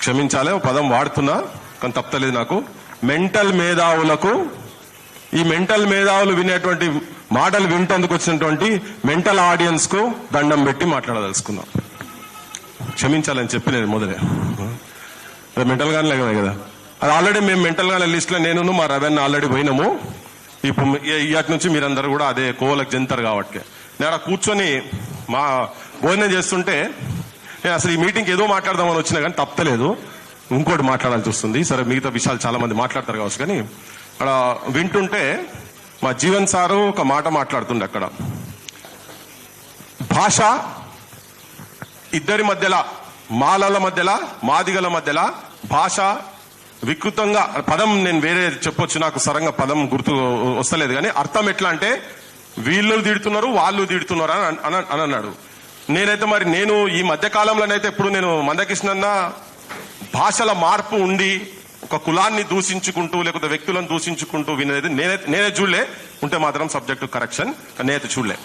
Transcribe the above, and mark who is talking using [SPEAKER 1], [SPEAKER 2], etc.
[SPEAKER 1] క్షమించాలి, పదం వాడుతున్నా కానీ తప్పలేదు నాకు. మెంటల్ మేధావులకు, ఈ మెంటల్ మేధావులు వినేటువంటి మాటలు వింటందుకు వచ్చినటువంటి మెంటల్ ఆడియన్స్ కు దండం పెట్టి మాట్లాడదలుచుకున్నా. క్షమించాలని చెప్పి నేను మొదలే మెంటల్ గానే లేవు కదా, అది ఆల్రెడీ మేము మెంటల్ గానే లిస్ట్ లో నేను మా రవెన్ ఆల్రెడీ పోయినాము. ఇప్పుడు ఇటు నుంచి మీరందరూ కూడా అదే కోవలకు చెందుతారు కాబట్టి నేను అక్కడ కూర్చొని మా భోజనం చేస్తుంటే నేను అసలు ఈ మీటింగ్కి ఏదో మాట్లాడదామని వచ్చినా కానీ తప్పలేదు, ఇంకోటి మాట్లాడాల్సి వస్తుంది. సరే మిగతా విషయాలు చాలా మంది మాట్లాడతారు కావచ్చు, కానీ అక్కడ వింటుంటే మా జీవన్ సారు ఒక మాట మాట్లాడుతుండే. అక్కడ భాష ఇద్దరి మధ్యలో, మాలల మధ్యలో, మాదిగల మధ్యలో భాష వికృతంగా, పదం నేను వేరే చెప్పొచ్చు, నాకు సరంగా పదం గుర్తు వస్తలేదు, కానీ అర్థం ఎట్లా అంటే వీళ్ళు తిడుతున్నారు వాళ్ళు తిడుతున్నారు అని అన్నాడు. నేనైతే మరి నేను ఈ మధ్య కాలంలోనైతే ఎప్పుడు నేను మందకృష్ణన్న భాషల మార్పు ఉండి ఒక కులాన్ని దూషించుకుంటూ లేకపోతే వ్యక్తులను దూషించుకుంటూ వినేది నేనే చూడలే. ఉంటే మాత్రం సబ్జెక్టు కరెక్షన్, నేనైతే చూడలే.